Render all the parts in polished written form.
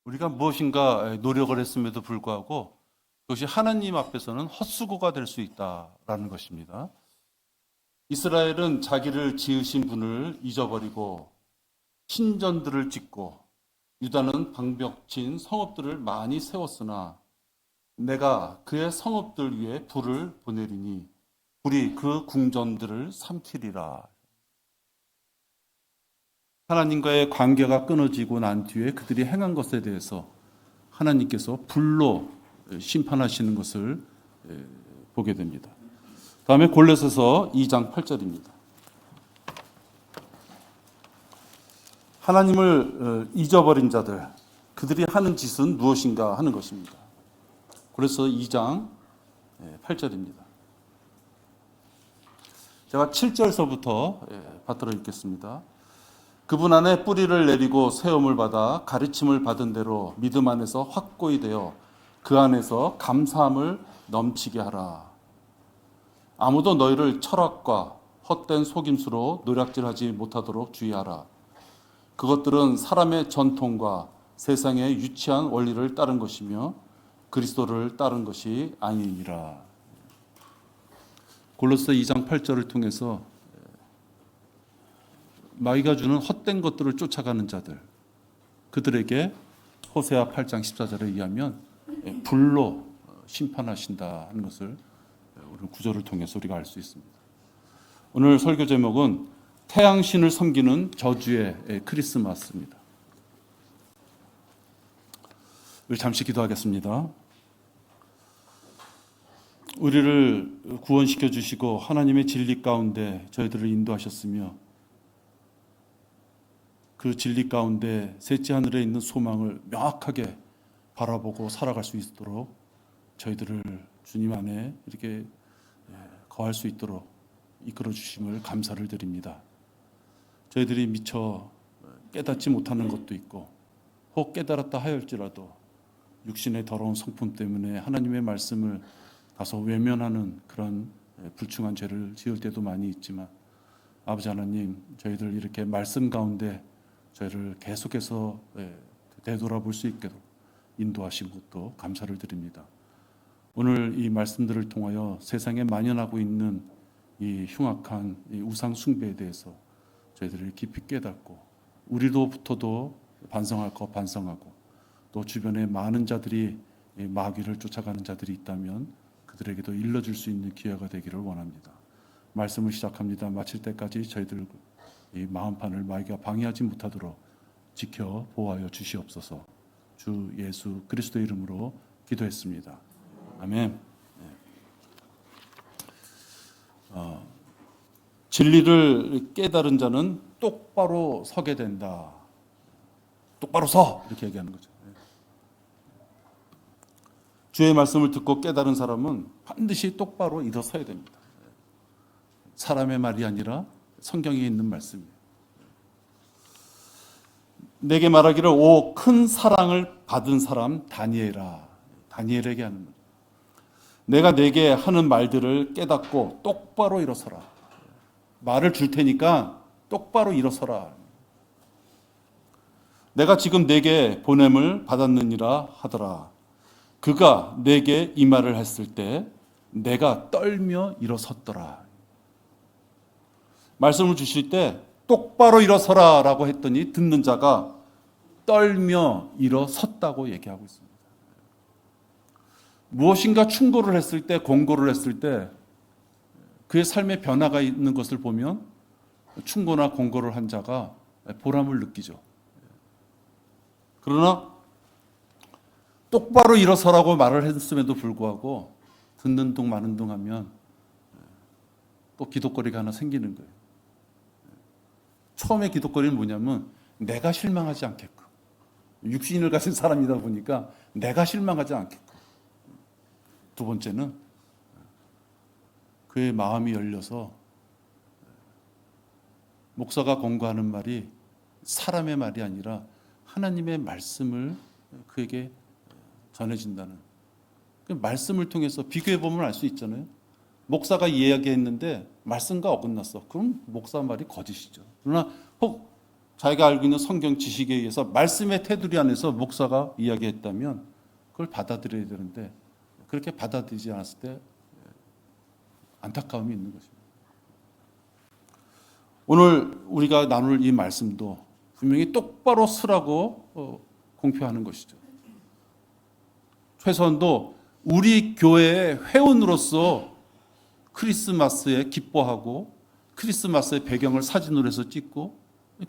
우리가 무엇인가 노력을 했음에도 불구하고 그것이 하나님 앞에서는 헛수고가 될 수 있다라는 것입니다. 이스라엘은 자기를 지으신 분을 잊어버리고 신전들을 짓고 유다는 방벽진 성읍들을 많이 세웠으나 내가 그의 성읍들 위에 불을 보내리니 불이 그 궁전들을 삼키리라. 하나님과의 관계가 끊어지고 난 뒤에 그들이 행한 것에 대해서 하나님께서 불로 심판하시는 것을 보게 됩니다. 다음에 골로새서 2장 8절입니다. 하나님을 잊어버린 자들, 그들이 하는 짓은 무엇인가 하는 것입니다. 골로새서 2장 8절입니다. 제가 7절서부터 받들어 읽겠습니다. 그분 안에 뿌리를 내리고 세움을 받아 가르침을 받은 대로 믿음 안에서 확고히 되어 그 안에서 감사함을 넘치게 하라. 아무도 너희를 철학과 헛된 속임수로 노략질하지 못하도록 주의하라. 그것들은 사람의 전통과 세상의 유치한 원리를 따른 것이며 그리스도를 따른 것이 아니니라. 골로새 2장 8절을 통해서 마귀가 주는 헛된 것들을 쫓아가는 자들, 그들에게 호세아 8장 14절에 의하면 불로 심판하신다 하는 것을 우리 구절을 통해서 우리가 알 수 있습니다. 오늘 설교 제목은 태양신을 섬기는 저주의 크리스마스입니다. 우리 잠시 기도하겠습니다. 우리를 구원시켜 주시고 하나님의 진리 가운데 저희들을 인도하셨으며 그 진리 가운데 셋째 하늘에 있는 소망을 명확하게 바라보고 살아갈 수 있도록 저희들을 주님 안에 이렇게 거할 수 있도록 이끌어 주심을 감사를 드립니다. 저희들이 미처 깨닫지 못하는 것도 있고 혹 깨달았다 하였지라도 육신의 더러운 성품 때문에 하나님의 말씀을 다소 외면하는 그런 불충한 죄를 지을 때도 많이 있지만 아버지 하나님, 저희들 이렇게 말씀 가운데 저희를 계속해서 되돌아볼 수 있도록 인도하신 것도 감사를 드립니다. 오늘 이 말씀들을 통하여 세상에 만연하고 있는 이 흉악한 이 우상 숭배에 대해서 저희들이 깊이 깨닫고 우리로부터도 반성할 것 반성하고 또 주변에 많은 자들이 마귀를 쫓아가는 자들이 있다면 그들에게도 일러줄 수 있는 기회가 되기를 원합니다. 말씀을 시작합니다. 마칠 때까지 저희들 이 마음판을 마귀가 방해하지 못하도록 지켜 보호하여 주시옵소서. 주 예수 그리스도 이름으로 기도했습니다. 아멘. 진리를 깨달은 자는 똑바로 서게 된다. 똑바로 서! 이렇게 얘기하는 거죠. 주의 말씀을 듣고 깨달은 사람은 반드시 똑바로 일어서야 됩니다. 사람의 말이 아니라 성경에 있는 말씀이에요. 내게 말하기를 오 큰 사랑을 받은 사람 다니엘아. 다니엘에게 하는 말. 내가 내게 하는 말들을 깨닫고 똑바로 일어서라. 말을 줄 테니까 똑바로 일어서라. 내가 지금 내게 보냄을 받았느니라 하더라. 그가 내게 이 말을 했을 때 내가 떨며 일어섰더라. 말씀을 주실 때 똑바로 일어서라 라고 했더니 듣는 자가 떨며 일어섰다고 얘기하고 있습니다. 무엇인가 충고를 했을 때, 공고를 했을 때 그의 삶에 변화가 있는 것을 보면 충고나 공고를 한 자가 보람을 느끼죠. 그러나 똑바로 일어서라고 말을 했음에도 불구하고 듣는 둥 마는 둥 하면 또 기독거리가 하나 생기는 거예요. 처음에 기독거리는 뭐냐면 내가 실망하지 않게끔, 육신을 가진 사람이다 보니까 내가 실망하지 않게끔. 두 번째는 그의 마음이 열려서 목사가 권고하는 말이 사람의 말이 아니라 하나님의 말씀을 그에게 전해진다는, 그 말씀을 통해서 비교해 보면 알 수 있잖아요. 목사가 이야기했는데 말씀과 어긋났어. 그럼 목사 말이 거짓이죠. 그러나 혹 자기가 알고 있는 성경 지식에 의해서 말씀의 테두리 안에서 목사가 이야기했다면 그걸 받아들여야 되는데 그렇게 받아들이지 않았을 때 안타까움이 있는 것입니다. 오늘 우리가 나눌 이 말씀도 분명히 똑바로 쓰라고 공표하는 것이죠. 최소한도 우리 교회의 회원으로서 크리스마스에 기뻐하고 크리스마스의 배경을 사진으로 해서 찍고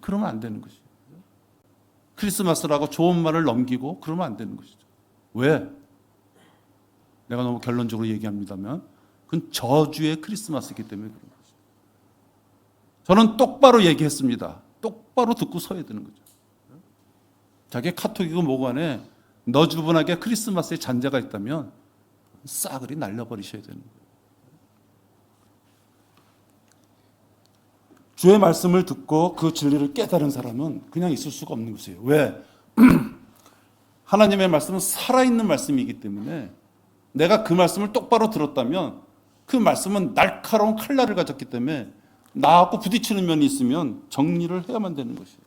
그러면 안 되는 것이죠. 크리스마스라고 좋은 말을 넘기고 그러면 안 되는 것이죠. 왜? 내가 너무 결론적으로 얘기합니다만 그건 저주의 크리스마스이기 때문에 그런 것이죠. 저는 똑바로 얘기했습니다. 똑바로 듣고 서야 되는 거죠. 자기 카톡이고 뭐고 안에 너주분하게 크리스마스에 잔재가 있다면 싸그리 날려버리셔야 되는 거예요. 주의 말씀을 듣고 그 진리를 깨달은 사람은 그냥 있을 수가 없는 것이에요. 왜? 하나님의 말씀은 살아있는 말씀이기 때문에 내가 그 말씀을 똑바로 들었다면 그 말씀은 날카로운 칼날을 가졌기 때문에 나하고 부딪히는 면이 있으면 정리를 해야만 되는 것이에요.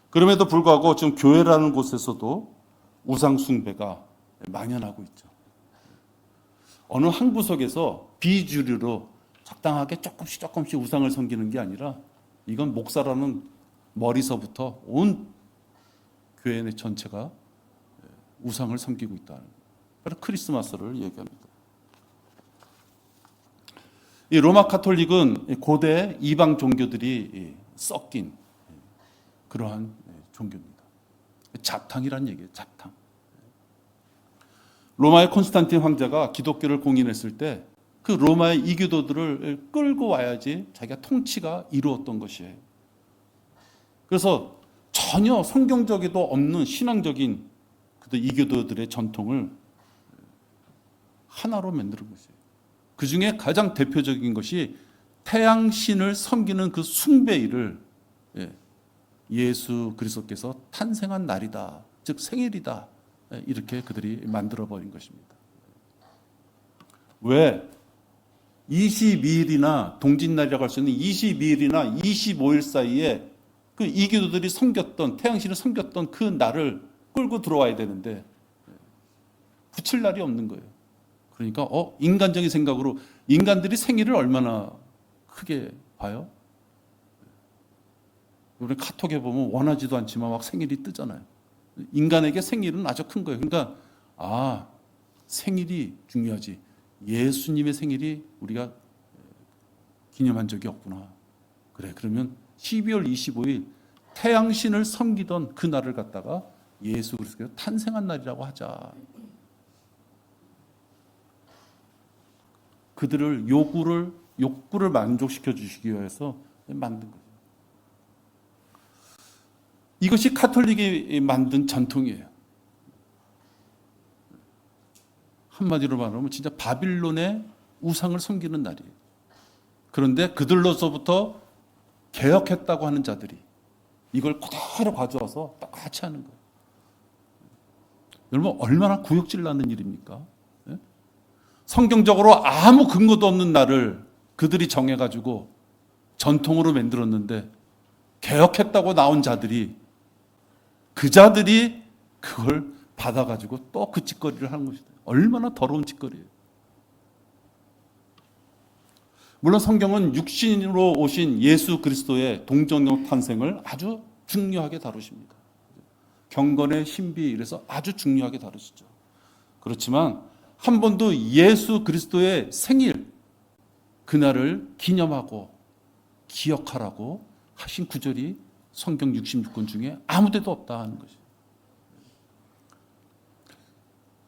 그럼에도 불구하고 지금 교회라는 곳에서도 우상 숭배가 만연하고 있죠. 어느 한 구석에서 비주류로 적당하게 조금씩 우상을 섬기는 게 아니라 이건 목사라는 머리서부터 온 교회 내 전체가 우상을 섬기고 있다. 바로 크리스마스를 얘기합니다. 이 로마 카톨릭은 고대 이방 종교들이 섞인 그러한 종교입니다. 잡탕이란 얘기예요. 잡탕. 로마의 콘스탄틴 황제가 기독교를 공인했을 때 그 로마의 이교도들을 끌고 와야지 자기가 통치가 이루었던 것이에요. 그래서 전혀 성경적에도 없는 신앙적인 이교도들의 전통을 하나로 만드는 것이에요. 그 중에 가장 대표적인 것이 태양신을 섬기는 그 숭배일을 예수 그리스도께서 탄생한 날이다, 즉 생일이다, 이렇게 그들이 만들어버린 것입니다. 왜? 22일이나 동짓날이라고 할 수 있는 22일이나 25일 사이에 그 이교도들이 섬겼던 태양신을 섬겼던 그 날을 끌고 들어와야 되는데 붙일 날이 없는 거예요. 그러니까 인간적인 생각으로 인간들이 생일을 얼마나 크게 봐요? 우리 카톡에 보면 원하지도 않지만 막 생일이 뜨잖아요. 인간에게 생일은 아주 큰 거예요. 그러니까 생일이 중요하지. 예수님의 생일이 우리가 기념한 적이 없구나. 그래, 그러면 12월 25일 태양신을 섬기던 그 날을 갖다가 예수 그리스도가 탄생한 날이라고 하자. 그들을 욕구를 만족시켜 주시기 위해서 만든 거죠. 이것이 카톨릭이 만든 전통이에요. 한마디로 말하면 진짜 바빌론의 우상을 섬기는 날이에요. 그런데 그들로서부터 개혁했다고 하는 자들이 이걸 그대로 가져와서 똑같이 하는 거예요. 여러분 얼마나 구역질 나는 일입니까? 성경적으로 아무 근거도 없는 날을 그들이 정해가지고 전통으로 만들었는데 개혁했다고 나온 자들이 그 자들이 그걸 받아가지고 또 그 짓거리를 하는 것이다. 얼마나 더러운 짓거리예요. 물론 성경은 육신으로 오신 예수 그리스도의 동정역 탄생을 아주 중요하게 다루십니다. 경건의 신비 이래서 아주 중요하게 다루시죠. 그렇지만 한 번도 예수 그리스도의 생일 그날을 기념하고 기억하라고 하신 구절이 성경 66권 중에 아무 데도 없다 하는 것이에요.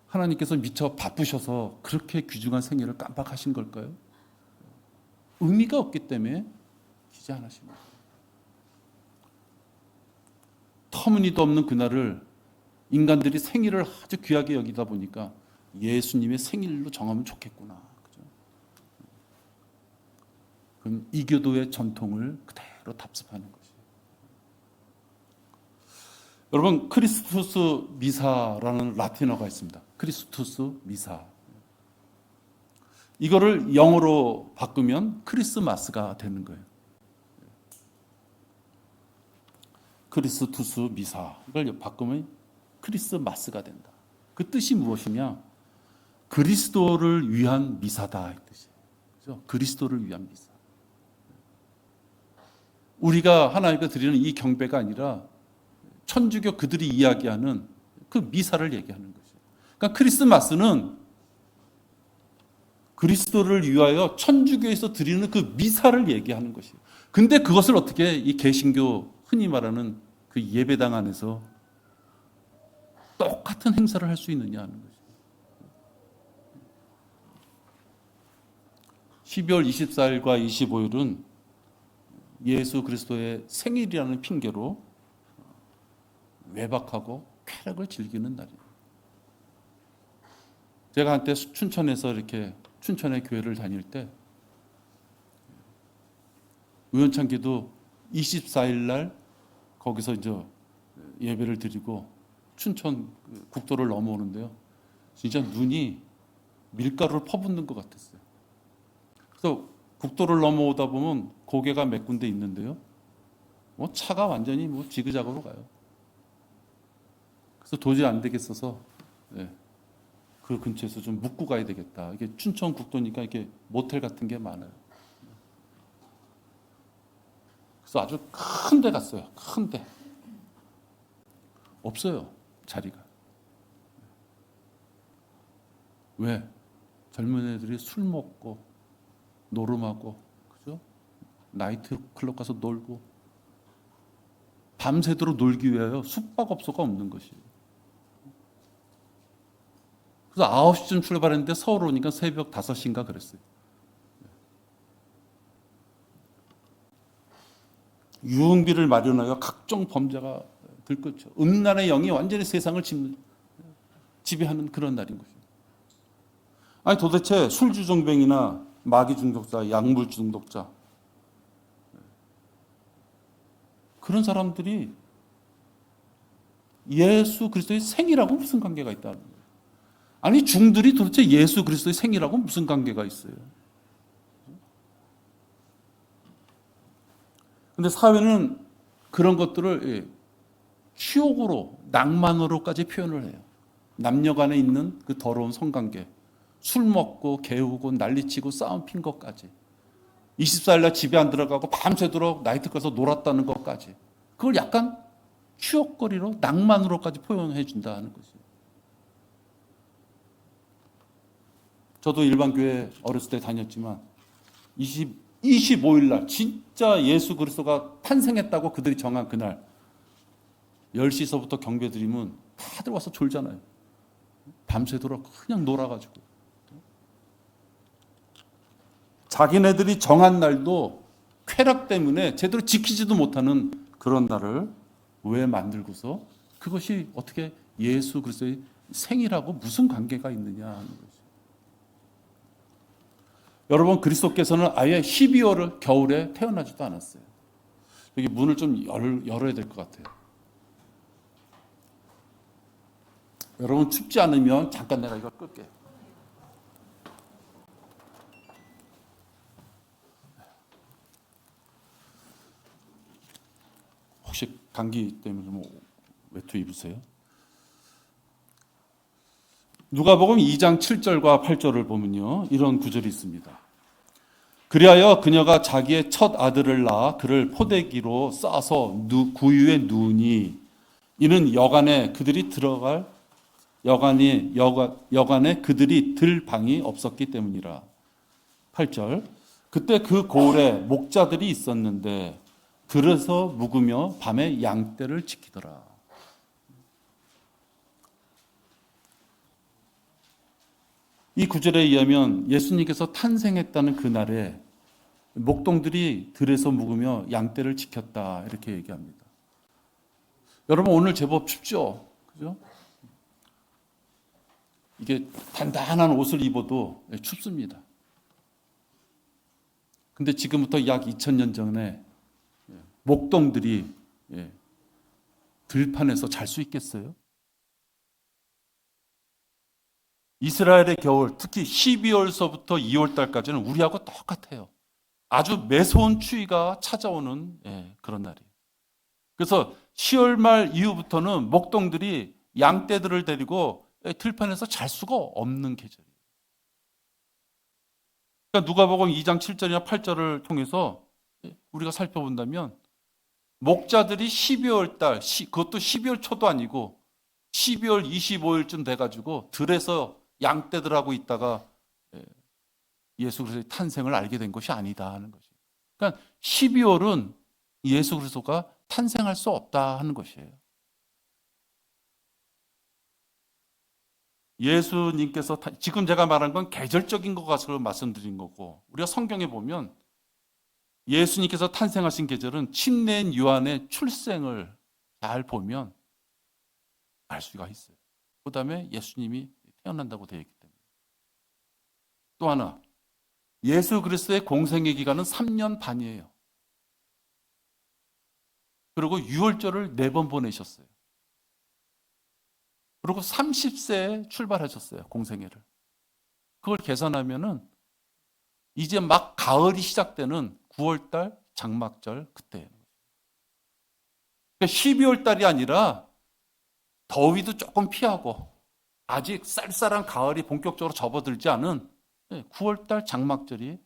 하나님께서 미처 바쁘셔서 그렇게 귀중한 생일을 깜빡하신 걸까요? 의미가 없기 때문에 기재 안 하십니다. 터무니도 없는 그날을 인간들이 생일을 아주 귀하게 여기다 보니까 예수님의 생일로 정하면 좋겠구나. 그죠? 그럼 이교도의 전통을 그대로 답습하는 것이에요. 여러분 크리스투스 미사라는 라틴어가 있습니다. 크리스투스 미사. 이거를 영어로 바꾸면 크리스마스가 되는 거예요. 크리스투스 미사, 이걸 바꾸면 크리스마스가 된다. 그 뜻이 무엇이냐? 그리스도를 위한 미사다, 이 뜻이에요. 그죠? 그리스도를 위한 미사. 우리가 하나님께 드리는 이 경배가 아니라 천주교 그들이 이야기하는 그 미사를 얘기하는 것이에요. 그러니까 크리스마스는 그리스도를 위하여 천주교에서 드리는 그 미사를 얘기하는 것이에요. 근데 그것을 어떻게 이 개신교 흔히 말하는 그 예배당 안에서 똑같은 행사를 할 수 있느냐 하는 것이에요. 12월 24일과 25일은 예수 그리스도의 생일이라는 핑계로 외박하고 쾌락을 즐기는 날이에요. 제가 한때 춘천에서 이렇게 춘천의 교회를 다닐 때 우연찮게도 24일 날 거기서 이제 예배를 드리고 춘천 국도를 넘어오는데요. 진짜 눈이 밀가루를 퍼붓는 것 같았어요. 그래서 국도를 넘어오다 보면 고개가 몇 군데 있는데요. 차가 완전히 지그작으로 가요. 그래서 도저히 안 되겠어서 그 근처에서 좀 묵고 가야 되겠다. 이게 춘천 국도니까 이렇게 모텔 같은 게 많아요. 그래서 아주 큰 데 갔어요. 큰 데. 없어요. 자리가. 왜? 젊은 애들이 술 먹고 노름하고, 그죠? 나이트 클럽 가서 놀고 밤새도록 놀기 위하여 숙박업소가 없는 것이에요. 그래서 9시쯤 출발했는데 서울 오니까 새벽 5시인가 그랬어요. 유흥비를 마련하여 각종 범죄가 들끓죠. 음란의 영이 완전히 세상을 지배하는 그런 날인 것이죠. 아니 도대체 술주정뱅이나 마귀 중독자, 약물 중독자, 그런 사람들이 예수 그리스도의 생이라고 무슨 관계가 있다는 거예요. 아니 중들이 도대체 예수 그리스도의 생이라고 무슨 관계가 있어요. 근데 사회는 그런 것들을 치욕으로, 낭만으로까지 표현을 해요. 남녀 간에 있는 그 더러운 성관계, 술 먹고 개우고 난리치고 싸움 핀 것까지, 24일날 집에 안 들어가고 밤새도록 나이트 가서 놀았다는 것까지, 그걸 약간 추억거리로, 낭만으로까지 표현해 준다는 것이에요. 저도 일반교회 어렸을 때 다녔지만 25일날 진짜 예수 그리스도가 탄생했다고 그들이 정한 그날 10시서부터 경배 드리면 다들 와서 졸잖아요. 밤새도록 그냥 놀아가지고. 자기네들이 정한 날도 쾌락 때문에 제대로 지키지도 못하는 그런 날을 왜 만들고서 그것이 어떻게 예수 그리스도의 생일하고 무슨 관계가 있느냐 하는 거죠. 여러분, 그리스도께서는 아예 12월 겨울에 태어나지도 않았어요. 여기 문을 좀 열어야 될 것 같아요. 여러분 춥지 않으면 잠깐 내가 이걸 끌게요. 혹시 감기 때문에 외투 입으세요? 누가복음 2장 7절과 8절을 보면요, 이런 구절이 있습니다. 그리하여 그녀가 자기의 첫 아들을 낳아 그를 포대기로 싸서 구유에 누우니 이는 여간에 그들이 들 방이 없었기 때문이라. 8절. 그때 그 고을에 목자들이 있었는데 들에서 묵으며 밤에 양떼를 지키더라. 이 구절에 의하면 예수님께서 탄생했다는 그날에 목동들이 들에서 묵으며 양떼를 지켰다, 이렇게 얘기합니다. 여러분 오늘 제법 춥죠? 그죠? 이게 단단한 옷을 입어도 춥습니다. 근데 지금부터 약 2000년 전에 목동들이 들판에서 잘 수 있겠어요? 이스라엘의 겨울, 특히 12월서부터 2월달까지는 우리하고 똑같아요. 아주 매서운 추위가 찾아오는 그런 날이에요. 그래서 10월 말 이후부터는 목동들이 양떼들을 데리고 들판에서 잘 수가 없는 계절이에요. 그러니까 누가복음 2장 7절이나 8절을 통해서 우리가 살펴본다면 목자들이 12월 달, 그것도 12월 초도 아니고 12월 25일쯤 돼가지고 들에서 양떼들하고 있다가 예수 그리스도의 탄생을 알게 된 것이 아니다 하는 것이에요. 그러니까 12월은 예수 그리스도가 탄생할 수 없다 하는 것이에요. 예수님께서 지금 제가 말한 건 계절적인 것으로 말씀드린 거고, 우리가 성경에 보면 예수님께서 탄생하신 계절은 침례인 요한의 출생을 잘 보면 알 수가 있어요. 그 다음에 예수님이 태어난다고 되어 있기 때문에. 또 하나, 예수 그리스도의 공생의 기간은 3년 반이에요. 그리고 유월절을 4번 보내셨어요. 그리고 30세에 출발하셨어요, 공생애를. 그걸 계산하면은 이제 막 가을이 시작되는 9월달 장막절 그때예요. 그러니까 12월달이 아니라 더위도 조금 피하고 아직 쌀쌀한 가을이 본격적으로 접어들지 않은 9월달 장막절이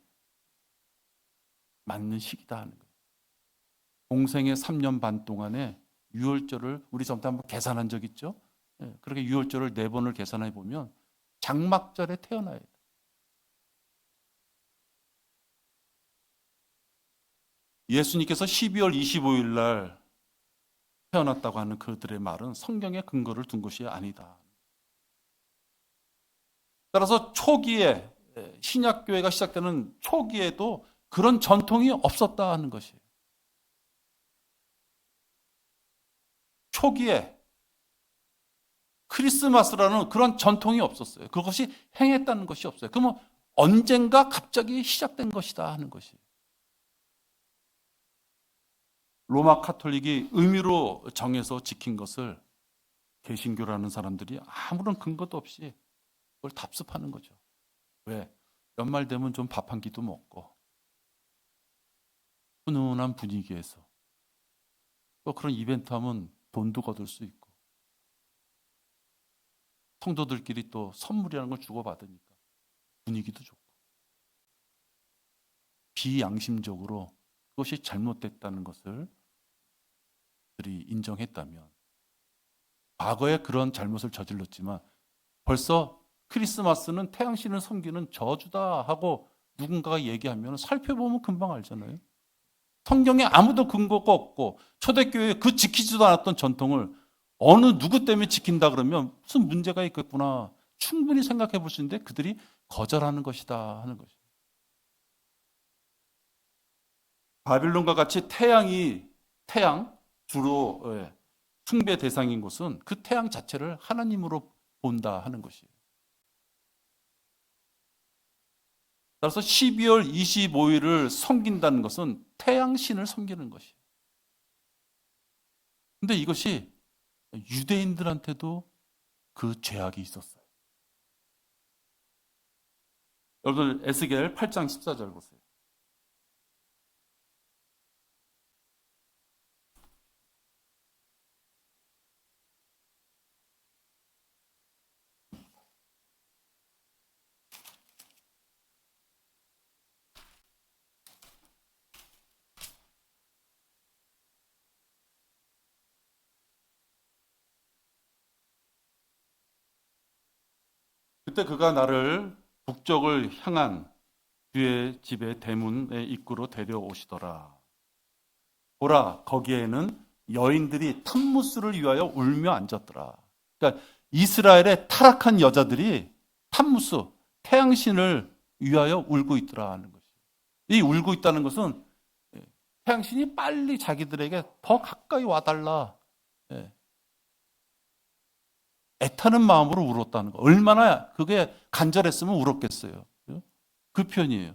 맞는 시기다 하는 거예요. 공생의 3년 반 동안에 유월절을 우리 전에 한번 계산한 적 있죠? 그렇게 유월절을 4번을 계산해 보면 장막절에 태어나야 돼요. 예수님께서 12월 25일 날 태어났다고 하는 그들의 말은 성경에 근거를 둔 것이 아니다. 따라서 초기에 신약교회가 시작되는 초기에도 그런 전통이 없었다 하는 것이에요. 초기에 크리스마스라는 그런 전통이 없었어요. 그것이 행했다는 것이 없어요. 그러면 언젠가 갑자기 시작된 것이다 하는 것이에요. 로마 카톨릭이 의미로 정해서 지킨 것을 개신교라는 사람들이 아무런 근거도 없이 그걸 답습하는 거죠. 왜? 연말 되면 좀 밥 한 끼도 먹고 훈훈한 분위기에서 또 그런 이벤트 하면 돈도 거둘 수 있고 성도들끼리 또 선물이라는 걸 주고받으니까 분위기도 좋고 비양심적으로 그것이 잘못됐다는 것을 들이 인정했다면 과거에 그런 잘못을 저질렀지만 벌써 크리스마스는 태양신을 섬기는 저주다 하고 누군가가 얘기하면 살펴보면 금방 알잖아요. 성경에 아무도 근거가 없고 초대교회에 그 지키지도 않았던 전통을 어느 누구 때문에 지킨다 그러면 무슨 문제가 있겠구나 충분히 생각해 볼 수 있는데 그들이 거절하는 것이다 하는 것이에요. 바빌론과 같이 태양 주로 숭배 대상인 곳은 그 태양 자체를 하나님으로 본다 하는 것이에요. 따라서 12월 25일을 섬긴다는 것은 태양신을 섬기는 것이에요. 근데 이것이 유대인들한테도 그 죄악이 있었어요. 여러분 에스겔 8장 14절 보세요. 그때 그가 나를 북쪽을 향한 주의 집의 대문의 입구로 데려오시더라. 보라, 거기에는 여인들이 탐무스를 위하여 울며 앉았더라. 그러니까 이스라엘의 타락한 여자들이 탐무스, 태양신을 위하여 울고 있더라 하는 것이에요. 이 울고 있다는 것은 태양신이 빨리 자기들에게 더 가까이 와달라. 애타는 마음으로 울었다는 거. 얼마나 그게 간절했으면 울었겠어요. 그 표현이에요.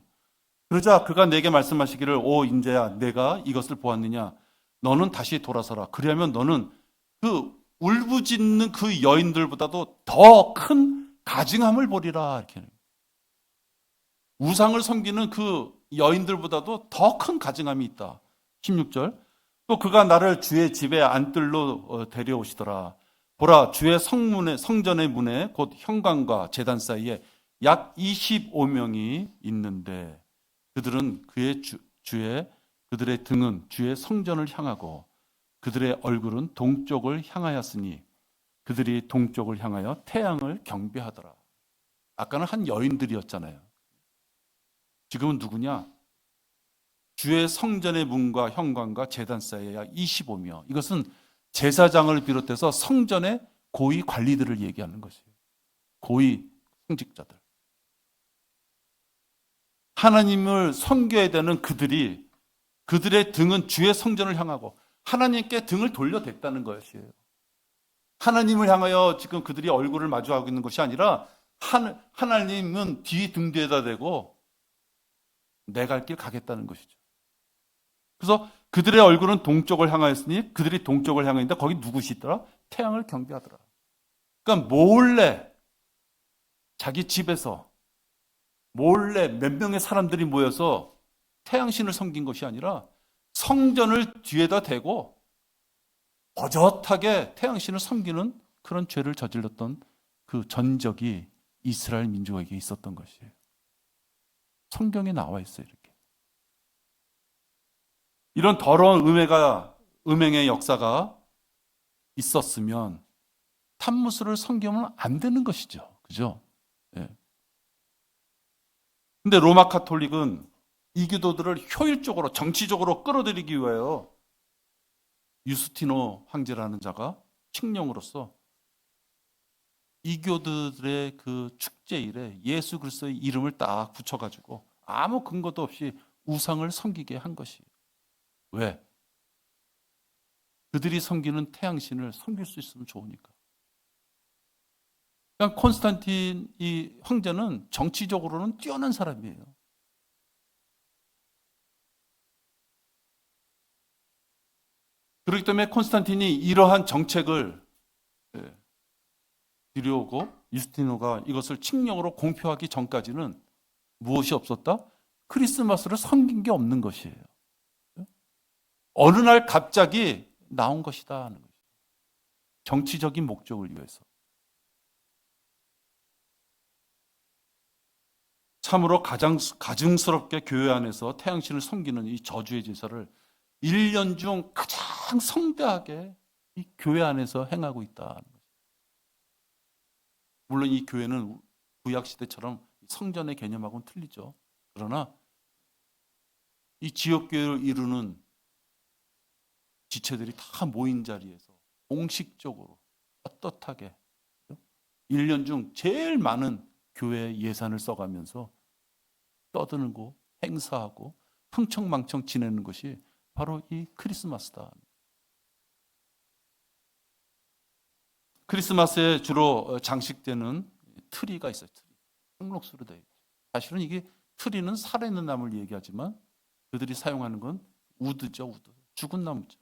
그러자 그가 내게 말씀하시기를 오 인자야 내가 이것을 보았느냐 너는 다시 돌아서라. 그러면 너는 그 울부짖는 그 여인들보다도 더 큰 가증함을 보리라. 이렇게 우상을 섬기는 그 여인들보다도 더 큰 가증함이 있다. 16절 또 그가 나를 주의 집에 안뜰로 데려오시더라. 보라, 주의 성전의 문에 곧 현관과 제단 사이에 약 25명이 있는데 그들은 그들의 등은 주의 성전을 향하고 그들의 얼굴은 동쪽을 향하였으니 그들이 동쪽을 향하여 태양을 경배하더라. 아까는 한 여인들이었잖아요. 지금은 누구냐? 주의 성전의 문과 현관과 제단 사이에 약 25명. 이것은 제사장을 비롯해서 성전의 고위 관리들을 얘기하는 것이에요. 고위 성직자들. 하나님을 섬겨야 되는 그들의 등은 주의 성전을 향하고 하나님께 등을 돌려댔다는 것이에요. 하나님을 향하여 지금 그들이 얼굴을 마주하고 있는 것이 아니라 하나님은 뒤 등 뒤에다 대고 내 갈 길 가겠다는 것이죠. 그래서 그들의 얼굴은 동쪽을 향하였으니 그들이 동쪽을 향하는데 거기 누구시 있더라? 태양을 경배하더라. 그러니까 몰래 자기 집에서 몰래 몇 명의 사람들이 모여서 태양신을 섬긴 것이 아니라 성전을 뒤에다 대고 버젓하게 태양신을 섬기는 그런 죄를 저질렀던 그 전적이 이스라엘 민족에게 있었던 것이에요. 성경에 나와 있어요. 이렇게. 이런 더러운 음행의 역사가 있었으면 탐무스를 섬기면 안 되는 것이죠. 그죠? 예. 근데 로마 카톨릭은 이 기도들을 효율적으로 정치적으로 끌어들이기 위하여 유스티노 황제라는 자가 칙령으로서 이교들의 그 축제일에 예수 그리스도의 이름을 딱 붙여가지고 아무 근거도 없이 우상을 섬기게 한 것이에요. 왜? 그들이 섬기는 태양신을 섬길 수 있으면 좋으니까. 그러니까 콘스탄틴 이 황제는 정치적으로는 뛰어난 사람이에요. 그렇기 때문에 콘스탄틴이 이러한 정책을 들여오고 유스티노가 이것을 칙령으로 공표하기 전까지는 무엇이 없었다? 크리스마스를 섬긴 게 없는 것이에요. 어느 날 갑자기 나온 것이다 하는 것이죠. 정치적인 목적을 위해서. 참으로 가증스럽게 교회 안에서 태양신을 섬기는 이 저주의 제사를 1년 중 가장 성대하게 이 교회 안에서 행하고 있다는 것이죠. 물론 이 교회는 구약시대처럼 성전의 개념하고는 틀리죠. 그러나 이 지역교회를 이루는 지체들이 다 모인 자리에서 공식적으로 떳떳하게 1년 중 제일 많은 교회 예산을 써가면서 떠드는고 행사하고 흥청망청 지내는 것이 바로 이 크리스마스다. 크리스마스에 주로 장식되는 트리가 있어요. 트리. 흑록수로 되어 있죠. 사실은 이게 트리는 살아있는 나무를 얘기하지만 그들이 사용하는 건 우드죠. 우드. 죽은 나무죠.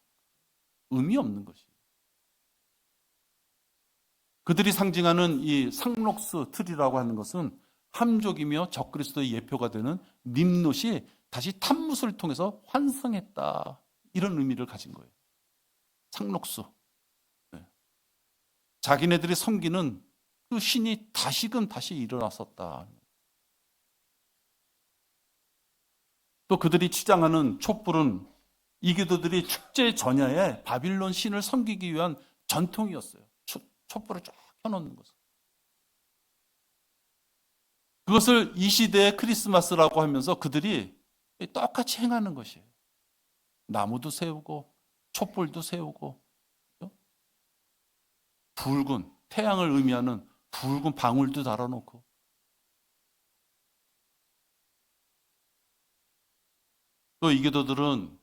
의미 없는 것이에요. 그들이 상징하는 이 상록수 트리라고 하는 것은 함족이며 적그리스도의 예표가 되는 님롯이 다시 탐무스를 통해서 환생했다. 이런 의미를 가진 거예요. 상록수. 네. 자기네들이 섬기는 그 신이 다시금 다시 일어났었다. 또 그들이 치장하는 촛불은 이교도들이 축제 전야에 바빌론 신을 섬기기 위한 전통이었어요. 촛불을 쫙 켜놓는 것을. 그것을 이 시대의 크리스마스라고 하면서 그들이 똑같이 행하는 것이에요. 나무도 세우고 촛불도 세우고 붉은 태양을 의미하는 붉은 방울도 달아놓고 또 이교도들은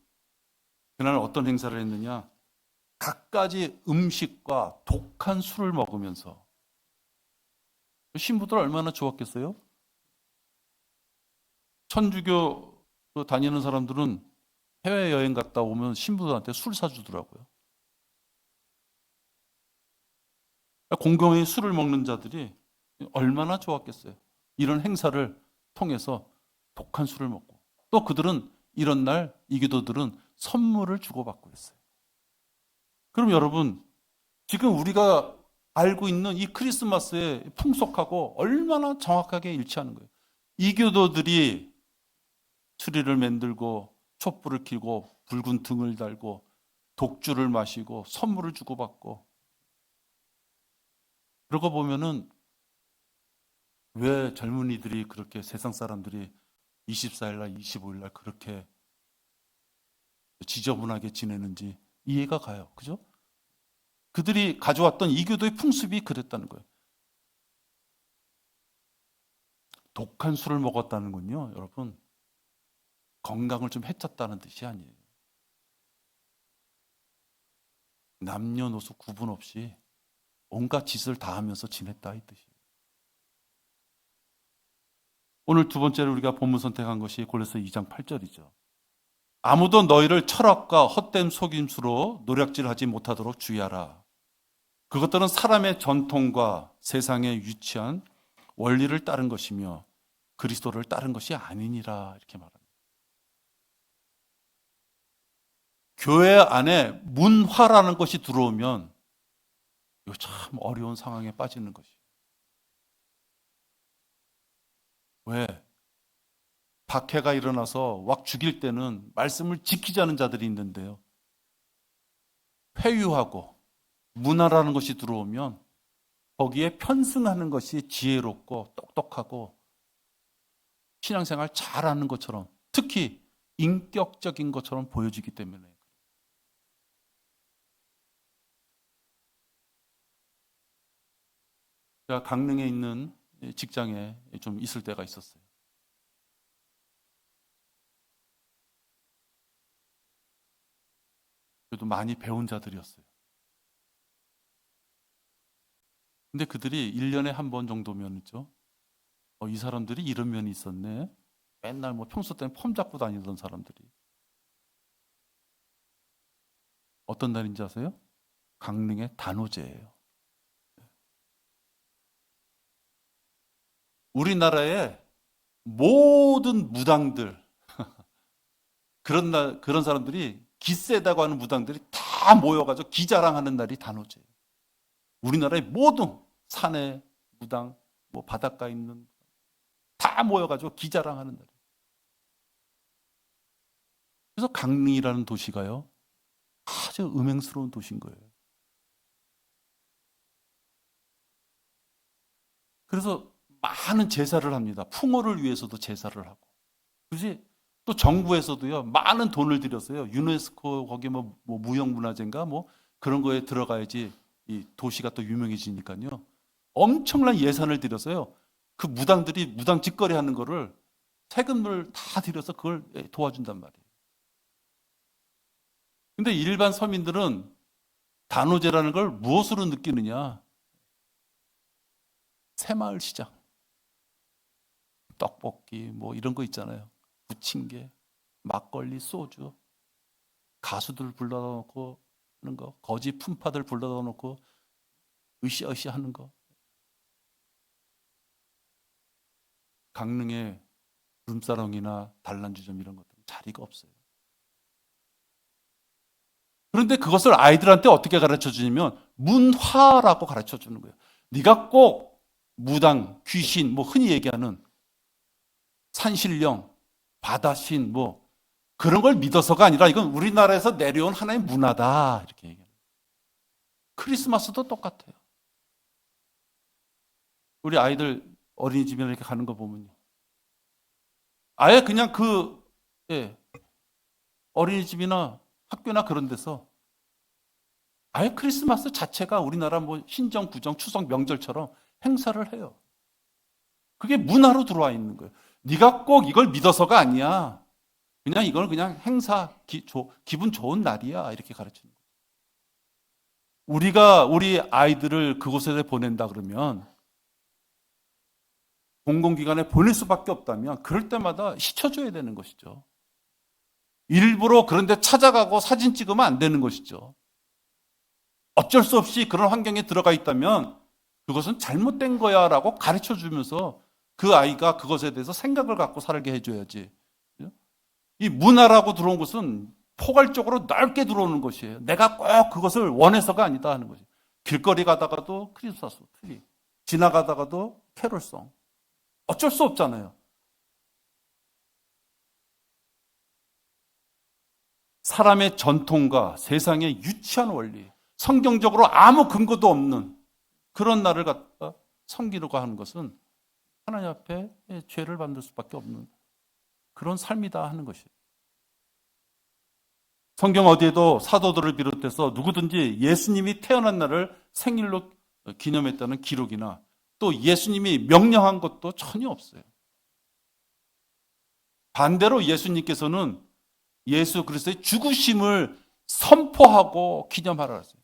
그날 어떤 행사를 했느냐? 갖가지 음식과 독한 술을 먹으면서 신부들 얼마나 좋았겠어요? 천주교 다니는 사람들은 해외여행 갔다 오면 신부들한테 술 사주더라고요. 공경에 술을 먹는 자들이 얼마나 좋았겠어요. 이런 행사를 통해서 독한 술을 먹고 또 그들은 이런 날 이교도들은 선물을 주고받고 있어요. 그럼 여러분, 지금 우리가 알고 있는 이 크리스마스의 풍속하고 얼마나 정확하게 일치하는 거예요. 이교도들이 추리를 만들고 촛불을 켜고 붉은 등을 달고 독주를 마시고 선물을 주고받고, 그러고 보면은 왜 젊은이들이 그렇게, 세상 사람들이 24일 날 25일 날 그렇게 지저분하게 지내는지 이해가 가요. 그죠? 그들이 가져왔던 이교도의 풍습이 그랬다는 거예요. 독한 술을 먹었다는 건요, 여러분, 건강을 좀 해쳤다는 뜻이 아니에요. 남녀노소 구분 없이 온갖 짓을 다 하면서 지냈다 이 뜻이에요. 오늘 두 번째로 우리가 본문 선택한 것이 골로새 2장 8절이죠. 아무도 너희를 철학과 헛된 속임수로 노략질하지 못하도록 주의하라. 그것들은 사람의 전통과 세상에 유치한 원리를 따른 것이며 그리스도를 따른 것이 아니니라, 이렇게 말합니다. 교회 안에 문화라는 것이 들어오면 이거 참 어려운 상황에 빠지는 것이에요. 왜? 박해가 일어나서 왁 죽일 때는 말씀을 지키지 않은 자들이 있는데요, 회유하고 문화라는 것이 들어오면 거기에 편승하는 것이 지혜롭고 똑똑하고 신앙생활 잘하는 것처럼, 특히 인격적인 것처럼 보여지기 때문에. 제가 강릉에 있는 직장에 좀 있을 때가 있었어요. 그래도 많이 배운 자들이었어요. 근데 그들이 1년에 한 번 정도면 있죠. 이 사람들이 이런 면이 있었네. 맨날 뭐 평소 때는 폼 잡고 다니던 사람들이. 어떤 날인지 아세요? 강릉의 단오제예요. 우리나라의 모든 무당들, 그런 사람들이 기세다고 하는 무당들이 다 모여가지고 기자랑하는 날이 단오제예요. 우리나라의 모든 산에 무당, 뭐 바닷가에 있는 다 모여가지고 기자랑하는 날이에요. 그래서 강릉이라는 도시가요, 아주 음행스러운 도시인 거예요. 그래서 많은 제사를 합니다. 풍어를 위해서도 제사를 하고. 그지? 또 정부에서도요, 많은 돈을 들였어요. 유네스코 거기 뭐 무형문화재인가 뭐 그런 거에 들어가야지 이 도시가 또 유명해지니까요. 엄청난 예산을 들였어요. 그 무당들이 무당 짓거리 하는 거를 세금을 다 들여서 그걸 도와준단 말이에요. 근데 일반 서민들은 단오제라는 걸 무엇으로 느끼느냐? 새마을 시장, 떡볶이 뭐 이런 거 있잖아요. 부침개, 막걸리, 소주, 가수들 불러다 놓고 하는 거, 거지 품파들 불러다 놓고 으쌰으쌰 하는 거. 강릉에 룸사롱이나 단란주점 이런 것들은 자리가 없어요. 그런데 그것을 아이들한테 어떻게 가르쳐 주냐면 문화라고 가르쳐 주는 거예요. 네가 꼭 무당, 귀신, 뭐 흔히 얘기하는 산신령, 바다신 뭐 그런 걸 믿어서가 아니라 이건 우리나라에서 내려온 하나의 문화다, 이렇게 얘기해요. 크리스마스도 똑같아요. 우리 아이들 어린이집이나 이렇게 가는 거 보면요, 아예 그냥 어린이집이나 학교나 그런 데서 아예 크리스마스 자체가 우리나라 뭐 신정, 구정, 추석, 명절처럼 행사를 해요. 그게 문화로 들어와 있는 거예요. 네가 꼭 이걸 믿어서가 아니야. 그냥 이걸 그냥 행사, 기분 좋은 날이야, 이렇게 가르치는 거예요. 우리가 우리 아이들을 그곳에 보낸다 그러면, 공공기관에 보낼 수밖에 없다면 그럴 때마다 시켜줘야 되는 것이죠. 일부러 그런 데 찾아가고 사진 찍으면 안 되는 것이죠. 어쩔 수 없이 그런 환경에 들어가 있다면 그것은 잘못된 거야 라고 가르쳐 주면서 그 아이가 그것에 대해서 생각을 갖고 살게 해줘야지. 이 문화라고 들어온 것은 포괄적으로 넓게 들어오는 것이에요. 내가 꼭 그것을 원해서가 아니다 하는 거죠. 길거리 가다가도 크리스마스 트리, 지나가다가도 캐롤송. 어쩔 수 없잖아요. 사람의 전통과 세상의 유치한 원리, 성경적으로 아무 근거도 없는 그런 날을 갖다 섬기려고 하는 것은 하나님 앞에 죄를 받을 수밖에 없는 그런 삶이다 하는 것이에요. 성경 어디에도 사도들을 비롯해서 누구든지 예수님이 태어난 날을 생일로 기념했다는 기록이나 또 예수님이 명령한 것도 전혀 없어요. 반대로 예수님께서는 예수 그리스도의 죽으심을 선포하고 기념하라 했어요.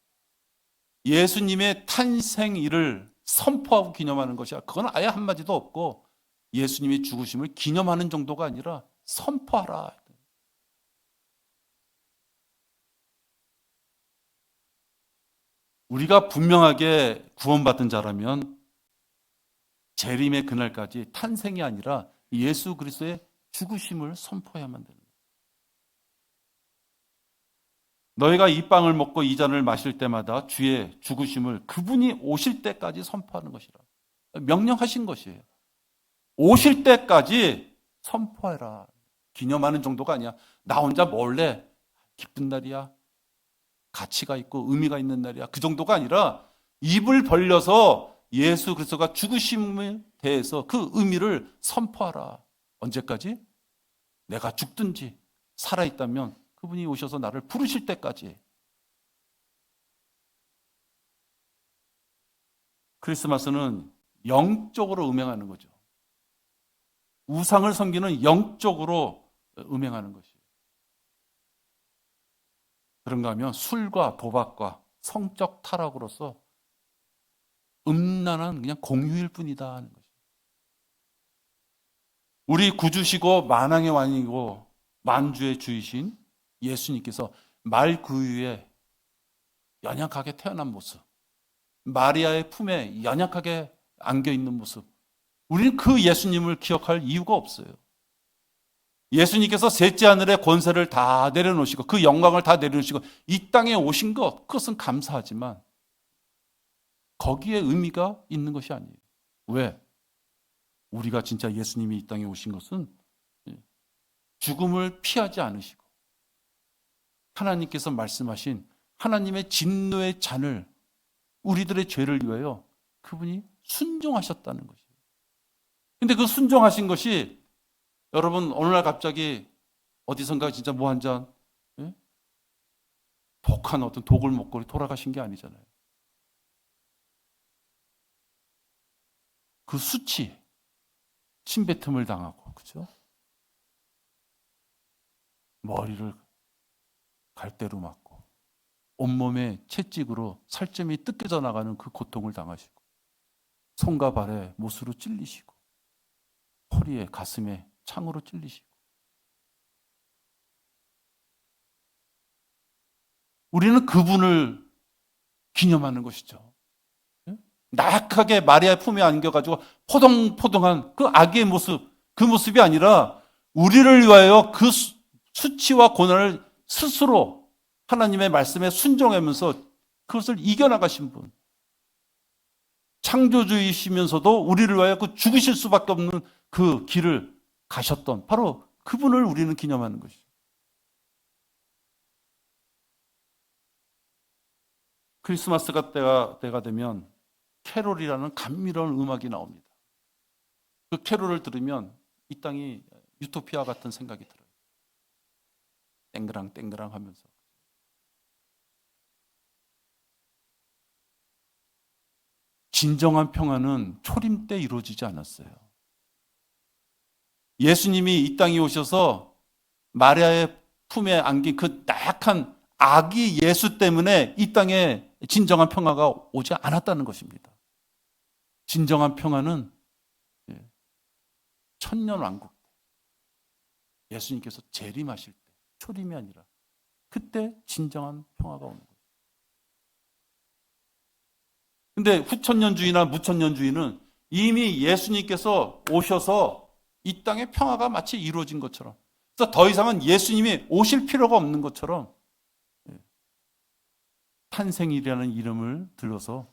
예수님의 탄생일을 선포하고 기념하는 것이야. 그건 아예 한마디도 없고 예수님의 죽으심을 기념하는 정도가 아니라 선포하라. 우리가 분명하게 구원받은 자라면 재림의 그날까지 탄생이 아니라 예수 그리스도의 죽으심을 선포해야만 됩니다. 너희가 이 빵을 먹고 이 잔을 마실 때마다 주의 죽으심을 그분이 오실 때까지 선포하는 것이라. 명령하신 것이에요. 오실 때까지 선포해라. 기념하는 정도가 아니야. 나 혼자 몰래 기쁜 날이야. 가치가 있고 의미가 있는 날이야. 그 정도가 아니라 입을 벌려서 예수 그리스도가 죽으심에 대해서 그 의미를 선포하라. 언제까지? 내가 죽든지 살아있다면 그분이 오셔서 나를 부르실 때까지. 크리스마스는 영적으로 음행하는 거죠. 우상을 섬기는 영적으로 음행하는 것이에요. 그런가 하면 술과 도박과 성적 타락으로서 음란한 그냥 공유일 뿐이다 하는 거죠. 우리 구주시고 만왕의 왕이고 만주의 주이신 예수님께서 말 구유에 연약하게 태어난 모습, 마리아의 품에 연약하게 안겨있는 모습, 우리는 그 예수님을 기억할 이유가 없어요. 예수님께서 셋째 하늘의 권세를 다 내려놓으시고 그 영광을 다 내려놓으시고 이 땅에 오신 것, 그것은 감사하지만 거기에 의미가 있는 것이 아니에요. 왜? 우리가 진짜 예수님이 이 땅에 오신 것은 죽음을 피하지 않으시고 하나님께서 말씀하신 하나님의 진노의 잔을 우리들의 죄를 위하여 그분이 순종하셨다는 것이에요. 근데 그 순종하신 것이 여러분 어느 날 갑자기 어디선가 진짜 뭐 한 잔 독한 어떤 독을 먹고 돌아가신 게 아니잖아요. 그 수치, 침뱉음을 당하고, 그죠? 머리를 갈대로 맞고, 온몸에 채찍으로 살점이 뜯겨져 나가는 그 고통을 당하시고, 손과 발에 못으로 찔리시고, 허리에 가슴에 창으로 찔리시고, 우리는 그분을 기념하는 것이죠. 나약하게 마리아의 품에 안겨가지고 포동포동한 그 아기의 모습, 그 모습이 아니라 우리를 위하여 그 수치와 고난을 스스로 하나님의 말씀에 순종하면서 그것을 이겨나가신 분. 창조주이시면서도 우리를 위하여 그 죽으실 수밖에 없는 그 길을 가셨던 바로 그분을 우리는 기념하는 것이죠. 크리스마스가 때가 되면 캐롤이라는 감미로운 음악이 나옵니다. 그 캐롤을 들으면 이 땅이 유토피아 같은 생각이 들어요. 땡그랑 땡그랑 하면서. 진정한 평화는 초림 때 이루어지지 않았어요. 예수님이 이 땅에 오셔서 마리아의 품에 안긴 그 나약한 아기 예수 때문에 이 땅에 진정한 평화가 오지 않았다는 것입니다. 진정한 평화는 천년왕국 때 예수님께서 재림하실 때, 초림이 아니라 그때 진정한 평화가 오는 거예요. 근데 후천년주의나 무천년주의는 이미 예수님께서 오셔서 이 땅에 평화가 마치 이루어진 것처럼 그래서 더 이상은 예수님이 오실 필요가 없는 것처럼 탄생이라는 이름을 들어서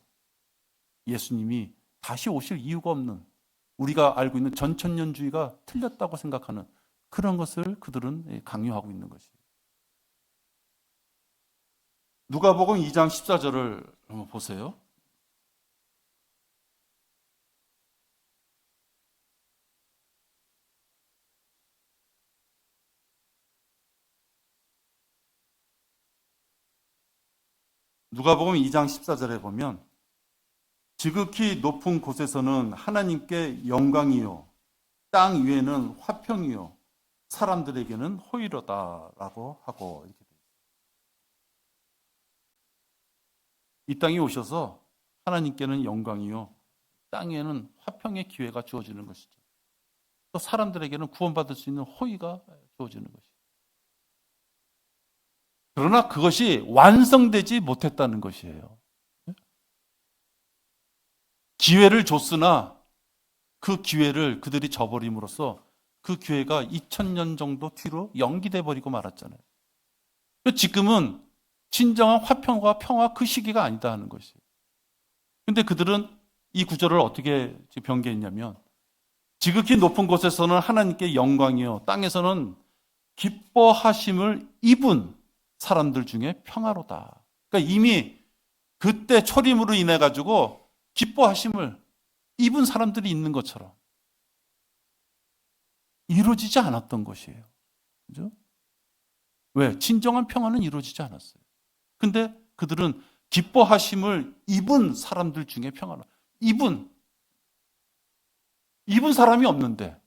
예수님이 다시 오실 이유가 없는, 우리가 알고 있는 전천년주의가 틀렸다고 생각하는 그런 것을 그들은 강요하고 있는 것이에요. 누가복음 2장 14절을 한번 보세요. 누가복음 2장 14절에 보면 지극히 높은 곳에서는 하나님께 영광이요 땅 위에는 화평이요 사람들에게는 호의로다라고 하고 이렇게 돼요. 이 땅에 오셔서 하나님께는 영광이요 땅에는 화평의 기회가 주어지는 것이죠. 또 사람들에게는 구원받을 수 있는 호의가 주어지는 것이죠. 그러나 그것이 완성되지 못했다는 것이에요. 기회를 줬으나 그 기회를 그들이 저버림으로써 그 기회가 2000년 정도 뒤로 연기돼 버리고 말았잖아요. 지금은 진정한 화평과 평화 그 시기가 아니다 하는 것이에요. 근데 그들은 이 구절을 어떻게 변개했냐면 지극히 높은 곳에서는 하나님께 영광이요 땅에서는 기뻐하심을 입은 사람들 중에 평화로다. 그러니까 이미 그때 초림으로 인해 가지고 기뻐하심을 입은 사람들이 있는 것처럼 이루어지지 않았던 것이에요. 그죠? 왜? 진정한 평화는 이루어지지 않았어요. 근데 그들은 기뻐하심을 입은 사람들 중에 평화로, 입은 사람이 없는데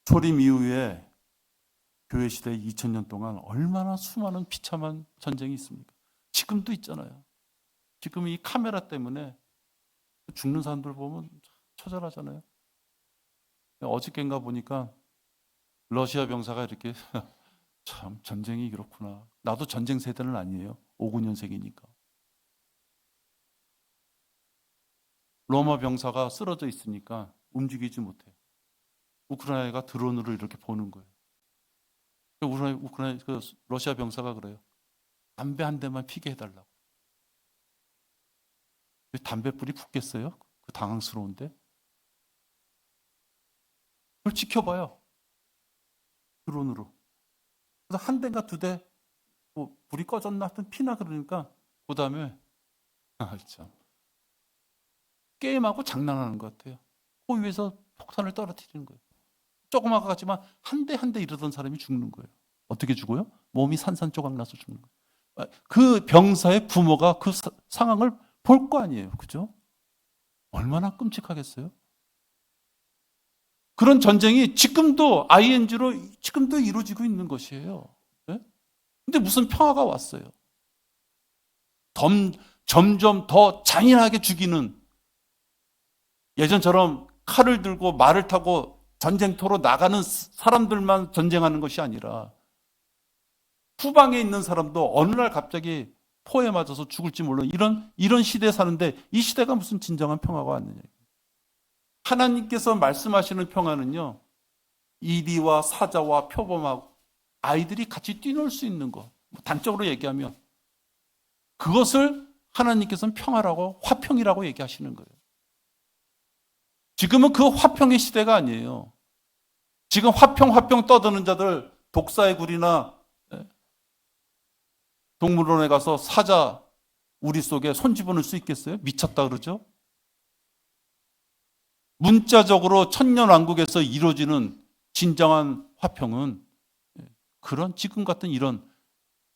초림 이후에 교회 시대 2000년 동안 얼마나 수많은 비참한 전쟁이 있습니까? 지금도 있잖아요. 지금 이 카메라 때문에 죽는 사람들 보면 처절하잖아요. 어저께인가 보니까 러시아 병사가 이렇게 참 전쟁이 그렇구나. 나도 전쟁 세대는 아니에요. 59년생이니까. 로마 병사가 쓰러져 있으니까 움직이지 못해. 우크라이나가 드론으로 이렇게 보는 거예요. 우크라이나 러시아 병사가 그래요. 담배 한 대만 피게 해달라고. 담배불이 붙겠어요? 그 당황스러운데. 그걸 지켜봐요. 드론으로. 그래서 한 대인가 두 대, 뭐 불이 꺼졌나 하여튼 피나 그러니까 그 다음에 참 게임하고 장난하는 것 같아요. 그 위에서 폭탄을 떨어뜨리는 거예요. 조그마한 것 같지만 한 대 한 대 이러던 사람이 죽는 거예요. 어떻게 죽어요? 몸이 산산조각 나서 죽는 거예요. 그 병사의 부모가 그 상황을 볼 거 아니에요. 그죠? 얼마나 끔찍하겠어요? 그런 전쟁이 지금도 ING로 지금도 이루어지고 있는 것이에요. 네? 근데 무슨 평화가 왔어요? 점점 더 잔인하게 죽이는, 예전처럼 칼을 들고 말을 타고 전쟁터로 나가는 사람들만 전쟁하는 것이 아니라 후방에 있는 사람도 어느 날 갑자기 포에 맞아서 죽을지 몰라 이런 시대에 사는데 이 시대가 무슨 진정한 평화가 왔느냐. 하나님께서 말씀하시는 평화는요, 이리와 사자와 표범하고 아이들이 같이 뛰놀 수 있는 것, 단적으로 얘기하면 그것을 하나님께서는 평화라고, 화평이라고 얘기하시는 거예요. 지금은 그 화평의 시대가 아니에요. 지금 화평 떠드는 자들, 독사의 굴이나 동물원에 가서 사자 우리 속에 손 집어넣을 수 있겠어요? 미쳤다 그러죠? 문자적으로 천년왕국에서 이루어지는 진정한 화평은 그런 지금 같은 이런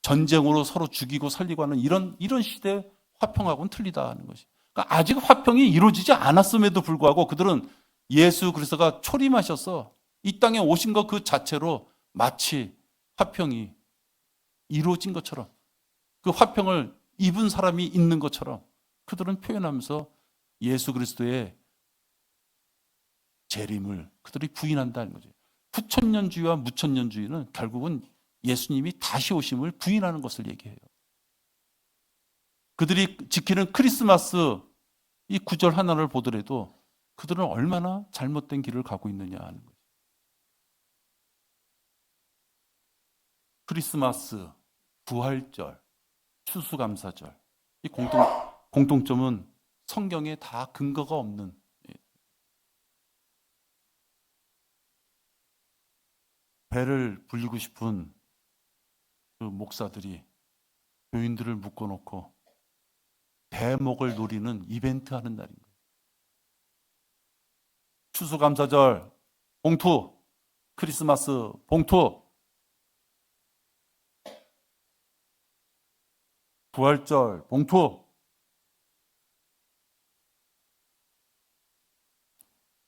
전쟁으로 서로 죽이고 살리고 하는 이런 시대의 화평하고는 틀리다는 것이. 그러니까 아직 화평이 이루어지지 않았음에도 불구하고 그들은 예수 그리스도가 초림하셔서 이 땅에 오신 것 그 자체로 마치 화평이 이루어진 것처럼, 그 화평을 입은 사람이 있는 것처럼 그들은 표현하면서 예수 그리스도의 재림을 그들이 부인한다는 거죠. 후천년주의와 무천년주의는 결국은 예수님이 다시 오심을 부인하는 것을 얘기해요. 그들이 지키는 크리스마스 이 구절 하나를 보더라도 그들은 얼마나 잘못된 길을 가고 있느냐 하는 거죠. 크리스마스, 부활절, 추수감사절, 이 공통점은 성경에 다 근거가 없는, 배를 불리고 싶은 그 목사들이 교인들을 묶어놓고 대목을 노리는 이벤트 하는 날인 거예요. 추수감사절 봉투, 크리스마스 봉투, 부활절 봉투.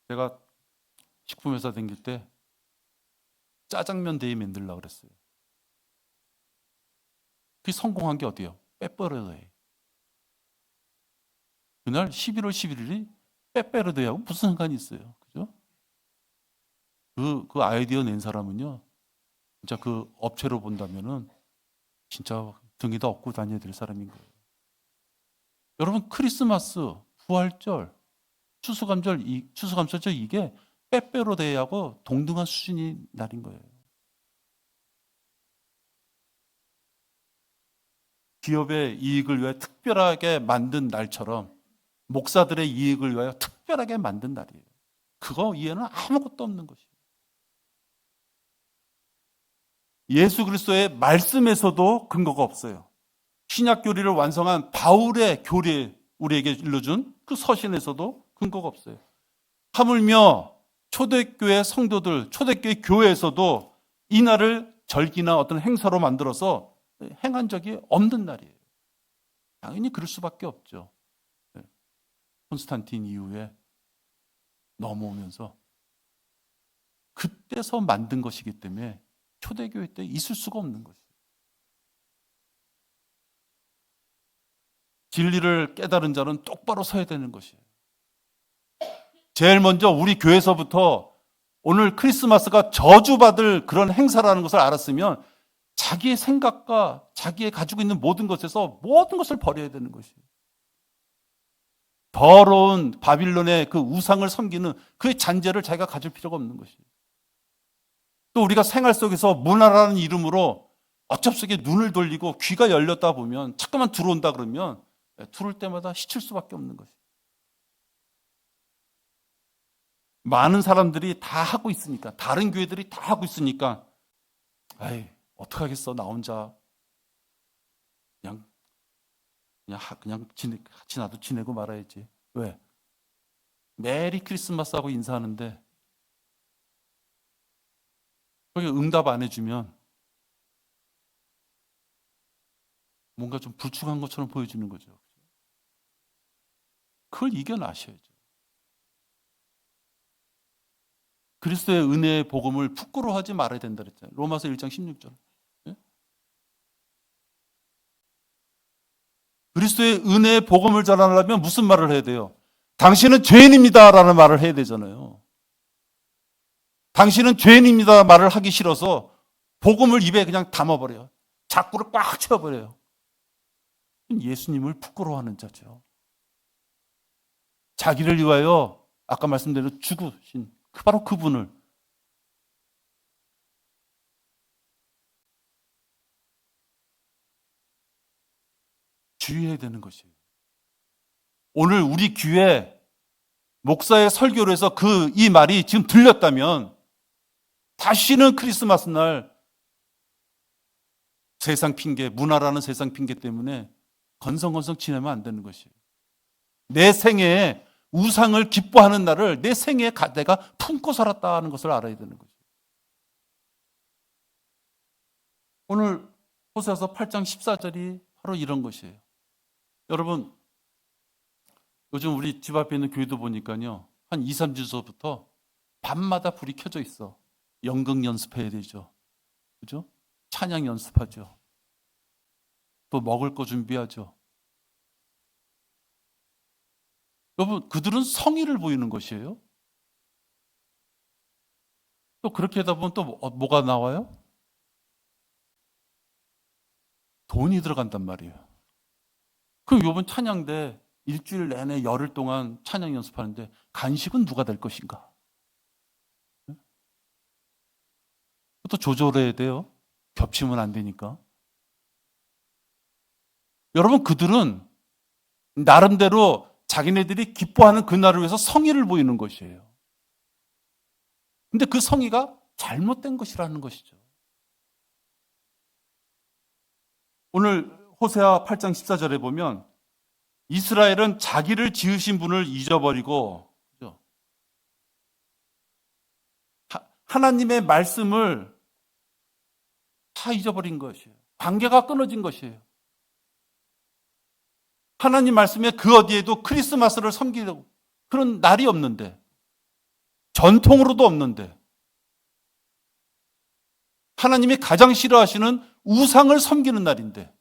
제가 식품회사 다닐 때 짜장면 데이 만들려고 그랬어요. 그게 성공한 게 어디예요? 빼빼로데이. 그날 11월 11일이 빼빼로데이하고 무슨 상관이 있어요? 그죠? 그 아이디어 낸 사람은요, 진짜 그 업체로 본다면은 진짜 등에다 업고 다녀야 될 사람인 거예요. 여러분, 크리스마스, 부활절, 추수감사절 이게 빼빼로데이하고 동등한 수준의 날인 거예요. 기업의 이익을 위해 특별하게 만든 날처럼 목사들의 이익을 위하여 특별하게 만든 날이에요. 그거 이해는 아무것도 없는 것이에요. 예수 그리스도의 말씀에서도 근거가 없어요. 신약 교리를 완성한 바울의 교리, 우리에게 일러준 그 서신에서도 근거가 없어요. 하물며 초대교회 성도들, 초대교회 교회에서도 이 날을 절기나 어떤 행사로 만들어서 행한 적이 없는 날이에요. 당연히 그럴 수밖에 없죠. 콘스탄틴 이후에 넘어오면서 그때서 만든 것이기 때문에 초대교회 때 있을 수가 없는 것이에요. 진리를 깨달은 자는 똑바로 서야 되는 것이에요. 제일 먼저 우리 교회에서부터 오늘 크리스마스가 저주받을 그런 행사라는 것을 알았으면 자기의 생각과 자기의 가지고 있는 모든 것에서 모든 것을 버려야 되는 것이에요. 더러운 바빌론의 그 우상을 섬기는 그의 잔재를 자기가 가질 필요가 없는 것이에요. 또 우리가 생활 속에서 문화라는 이름으로 어첩속에 눈을 돌리고 귀가 열렸다 보면 잠깐만 들어온다 그러면 들어올 때마다 시칠 수밖에 없는 것이에요. 많은 사람들이 다 하고 있으니까, 다른 교회들이 다 하고 있으니까, 아이, 어떡하겠어, 나 혼자. 같이 나도 지내고 말아야지. 왜? 메리 크리스마스 하고 인사하는데, 거기 응답 안 해주면, 뭔가 좀 불충한 것처럼 보여주는 거죠. 그걸 이겨나셔야죠. 그리스도의 은혜의 복음을 부끄러워하지 말아야 된다 그랬잖아요. 로마서 1장 16절. 예? 그리스도의 은혜의 복음을 전하려면 무슨 말을 해야 돼요? 당신은 죄인입니다라는 말을 해야 되잖아요. 당신은 죄인입니다 말을 하기 싫어서 복음을 입에 그냥 담아버려요. 자꾸를 꽉 채워버려요. 예수님을 부끄러워하는 자죠. 자기를 위하여 아까 말씀대로 죽으신 바로 그분을 주의해야 되는 것이에요. 오늘 우리 귀에 목사의 설교를 해서 이 말이 지금 들렸다면 다시는 크리스마스 날 세상 핑계, 문화라는 세상 핑계 때문에 건성건성 지내면 안 되는 것이에요. 내 생애에 우상을 기뻐하는 날을 내 생애에 내가 품고 살았다는 것을 알아야 되는 거죠. 오늘 호세아서 8장 14절이 바로 이런 것이에요. 여러분, 요즘 우리 집 앞에 있는 교회도 보니까요, 한 2, 3주 전부터 밤마다 불이 켜져 있어. 연극 연습해야 되죠. 그죠? 찬양 연습하죠. 또 먹을 거 준비하죠. 여러분, 그들은 성의를 보이는 것이에요. 또 그렇게 하다 보면 또 뭐가 나와요? 돈이 들어간단 말이에요. 그럼 이번 찬양 때 일주일 내내 열흘 동안 찬양 연습하는데 간식은 누가 될 것인가? 또 조절해야 돼요. 겹치면 안 되니까. 여러분, 그들은 나름대로 자기네들이 기뻐하는 그날을 위해서 성의를 보이는 것이에요. 근데 그 성의가 잘못된 것이라는 것이죠. 오늘 호세아 8장 14절에 보면 이스라엘은 자기를 지으신 분을 잊어버리고 하나님의 말씀을 다 잊어버린 것이에요. 관계가 끊어진 것이에요. 하나님 말씀에 그 어디에도 크리스마스를 섬기려고 그런 날이 없는데, 전통으로도 없는데, 하나님이 가장 싫어하시는 우상을 섬기는 날인데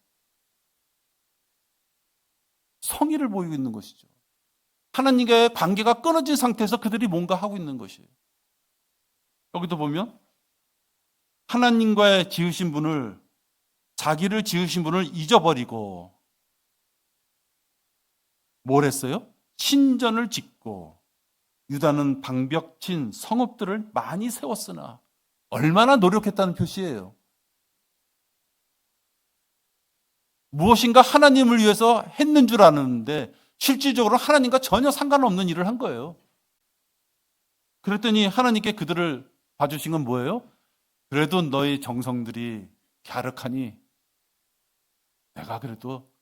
성의를 보이고 있는 것이죠. 하나님과의 관계가 끊어진 상태에서 그들이 뭔가 하고 있는 것이에요. 여기도 보면 하나님과의 지으신 분을, 자기를 지으신 분을 잊어버리고 뭘 했어요? 신전을 짓고 유다는 방벽친 성읍들을 많이 세웠으나, 얼마나 노력했다는 표시예요. 무엇인가 하나님을 위해서 했는 줄 아는데 실질적으로 하나님과 전혀 상관없는 일을 한 거예요. 그랬더니 하나님께 그들을 봐주신 건 뭐예요? 그래도 너희 정성들이 갸륵하니 내가 그래도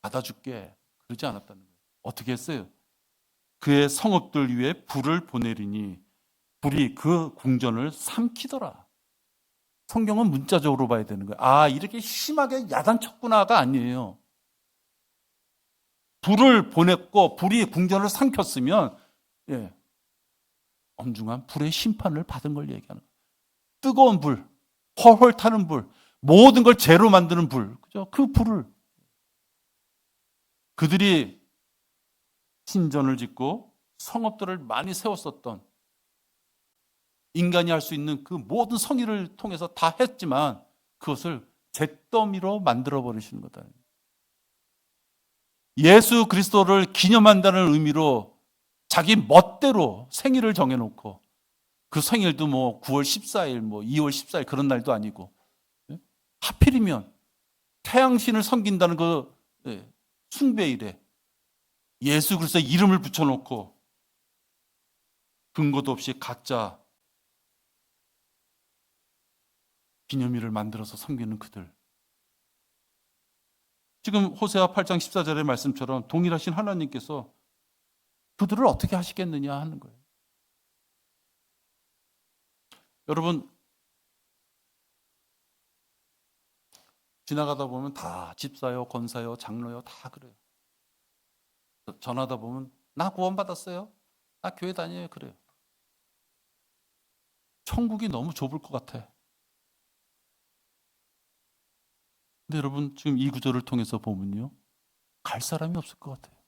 받아줄게, 그러지 않았다는 거예요. 어떻게 했어요? 그의 성읍들 위에 불을 보내리니 불이 그 궁전을 삼키더라. 성경은 문자적으로 봐야 되는 거예요. 아, 이렇게 심하게 야단쳤구나가 아니에요. 불을 보냈고 불이 궁전을 삼켰으면 엄중한 불의 심판을 받은 걸 얘기하는 거예요. 뜨거운 불, 헐헐 타는 불, 모든 걸 재로 만드는 불, 그죠? 그 불을 그들이 신전을 짓고 성읍들을 많이 세웠었던, 인간이 할 수 있는 그 모든 성의를 통해서 다 했지만 그것을 잿더미로 만들어 버리시는 거다. 예수 그리스도를 기념한다는 의미로 자기 멋대로 생일을 정해놓고, 그 생일도 뭐 9월 14일, 뭐 2월 14일 그런 날도 아니고, 하필이면 태양신을 섬긴다는 그 숭배일에 예수 그리스도의 이름을 붙여놓고 근거도 없이 각자 기념일을 만들어서 섬기는 그들. 지금 호세아 8장 14절의 말씀처럼 동일하신 하나님께서 그들을 어떻게 하시겠느냐 하는 거예요. 여러분, 지나가다 보면 다 집사요, 권사요, 장로요, 다 그래요. 전하다 보면 나 구원받았어요, 나 교회 다녀요, 그래요. 천국이 너무 좁을 것 같아. 근데 여러분, 지금 이 구절을 통해서 보면요, 갈 사람이 없을 것 같아요.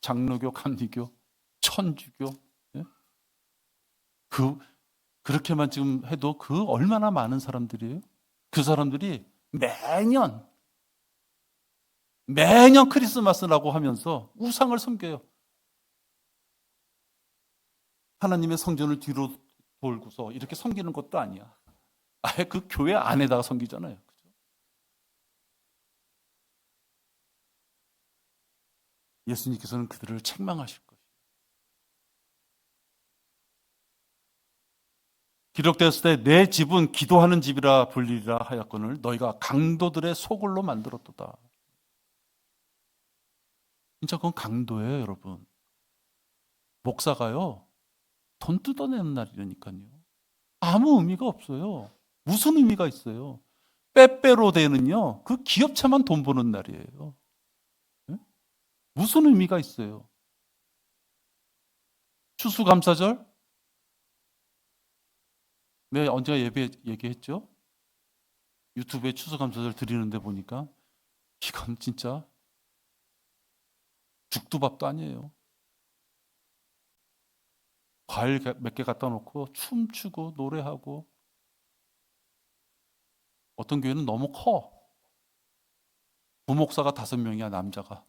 장로교, 감리교, 천주교, 그렇게만 지금 해도 그 얼마나 많은 사람들이에요? 그 사람들이 매년 크리스마스라고 하면서 우상을 섬겨요. 하나님의 성전을 뒤로 돌고서 이렇게 섬기는 것도 아니야. 아예 그 교회 안에다가 섬기잖아요. 그죠? 예수님께서는 그들을 책망하실 것이에요. 기록되었을 때 내 집은 기도하는 집이라 불리리라 하였거늘 너희가 강도들의 소굴로 만들었도다. 진짜 그건 강도예요, 여러분. 목사가요, 돈 뜯어내는 날이라니까요. 아무 의미가 없어요. 무슨 의미가 있어요? 빼빼로 데는요, 그 기업체만 돈 버는 날이에요. 무슨 의미가 있어요? 추수감사절? 네, 언제가 얘기했죠? 유튜브에 추수감사절 드리는데 보니까 이건 진짜 죽도 밥도 아니에요. 과일 몇 개 갖다 놓고 춤추고 노래하고, 어떤 교회는 너무 커. 부목사가 5명이야, 남자가.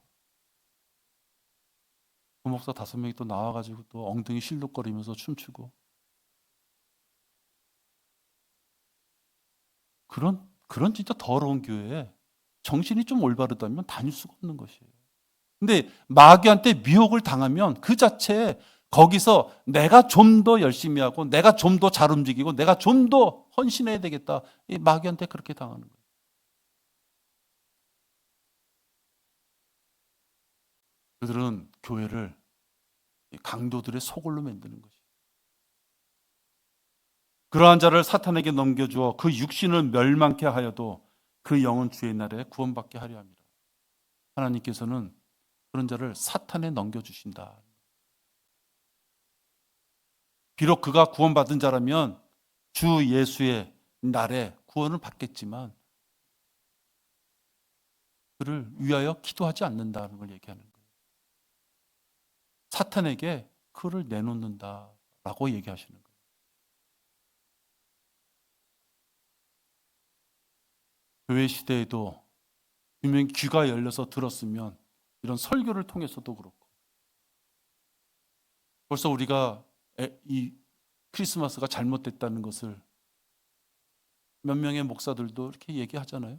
부목사 5명이 또 나와가지고 또 엉덩이 실룩거리면서 춤추고 그런 진짜 더러운 교회에 정신이 좀 올바르다면 다닐 수가 없는 것이에요. 근데 마귀한테 미혹을 당하면 그 자체에 거기서 내가 좀 더 열심히 하고 내가 좀 더 잘 움직이고 내가 좀 더 헌신해야 되겠다. 이 마귀한테 그렇게 당하는 거예요. 그들은 교회를 강도들의 소굴로 만드는 것이에요. 그러한 자를 사탄에게 넘겨주어 그 육신을 멸망케 하여도 그 영은 주의 날에 구원받게 하려 합니다. 하나님께서는 그런 자를 사탄에 넘겨주신다. 비록 그가 구원받은 자라면 주 예수의 날에 구원을 받겠지만 그를 위하여 기도하지 않는다는 걸 얘기하는 거예요. 사탄에게 그를 내놓는다라고 얘기하시는 거예요. 교회 시대에도 분명히 귀가 열려서 들었으면 이런 설교를 통해서도 그렇고 벌써 우리가 이 크리스마스가 잘못됐다는 것을 몇 명의 목사들도 이렇게 얘기하잖아요.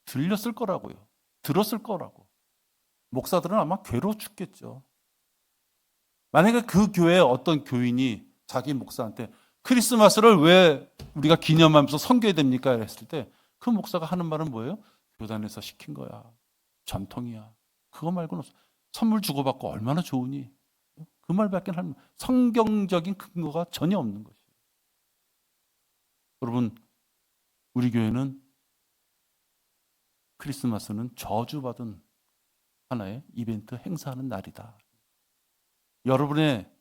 들렸을 거라고요. 들었을 거라고. 목사들은 아마 괴로워 죽겠죠. 만약에 그 교회에 어떤 교인이 자기 목사한테 크리스마스를 왜 우리가 기념하면서 섬겨야 됩니까? 했을 때 그 목사가 하는 말은 뭐예요? 교단에서 시킨 거야. 전통이야. 그거 말고는 없어. 선물 주고받고 얼마나 좋으니? 그 말밖에 하는 성경적인 근거가 전혀 없는 것이에요. 여러분, 우리 교회는 크리스마스는 저주받은 하나의 이벤트 행사하는 날이다. 여러분의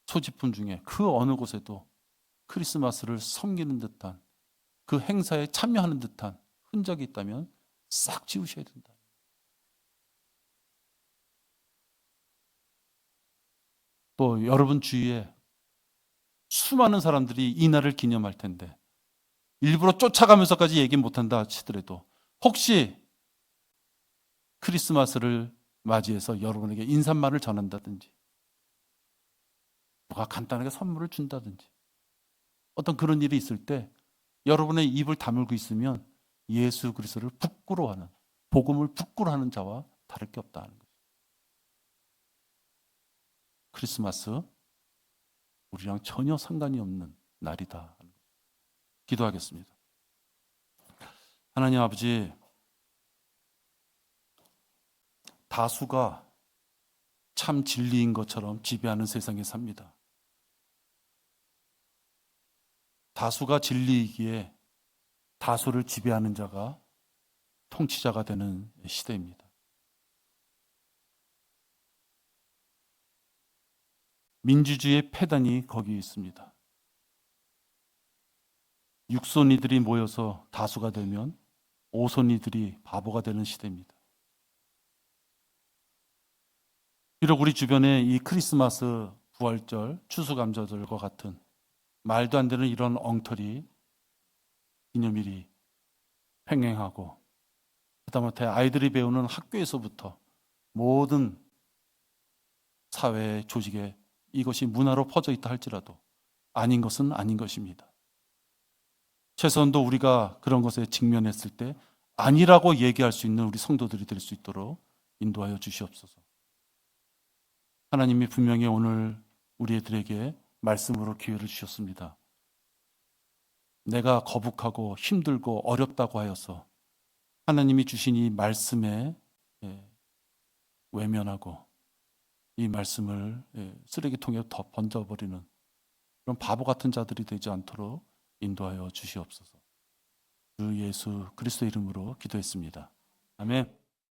소지품 중에 그 어느 곳에도 크리스마스를 섬기는 듯한 그 행사에 참여하는 듯한 흔적이 있다면 싹 지우셔야 된다. 또 여러분 주위에 수많은 사람들이 이 날을 기념할 텐데 일부러 쫓아가면서까지 얘기 못한다 치더라도 혹시 크리스마스를 맞이해서 여러분에게 인사말을 전한다든지 누가 간단하게 선물을 준다든지 어떤 그런 일이 있을 때 여러분의 입을 다물고 있으면 예수 그리스도를 부끄러워하는 복음을 부끄러워하는 자와 다를 게 없다는 거죠. 크리스마스 우리랑 전혀 상관이 없는 날이다. 기도하겠습니다. 하나님 아버지, 다수가 참 진리인 것처럼 지배하는 세상에 삽니다. 다수가 진리이기에 다수를 지배하는 자가 통치자가 되는 시대입니다. 민주주의의 폐단이 거기 있습니다. 육손이들이 모여서 다수가 되면 오손이들이 바보가 되는 시대입니다. 비록 우리 주변에 이 크리스마스, 부활절, 추수감사절과 같은 말도 안 되는 이런 엉터리 기념일이 횡행하고 하다못해 아이들이 배우는 학교에서부터 모든 사회 조직에 이것이 문화로 퍼져 있다 할지라도 아닌 것은 아닌 것입니다. 최소한도 우리가 그런 것에 직면했을 때 아니라고 얘기할 수 있는 우리 성도들이 될 수 있도록 인도하여 주시옵소서. 하나님이 분명히 오늘 우리들에게 말씀으로 기회를 주셨습니다. 내가 거북하고 힘들고 어렵다고 하여서 하나님이 주신 이 말씀에 외면하고 이 말씀을 쓰레기통에 더 번져버리는 그런 바보 같은 자들이 되지 않도록 인도하여 주시옵소서. 주 예수 그리스도 이름으로 기도했습니다. 아멘.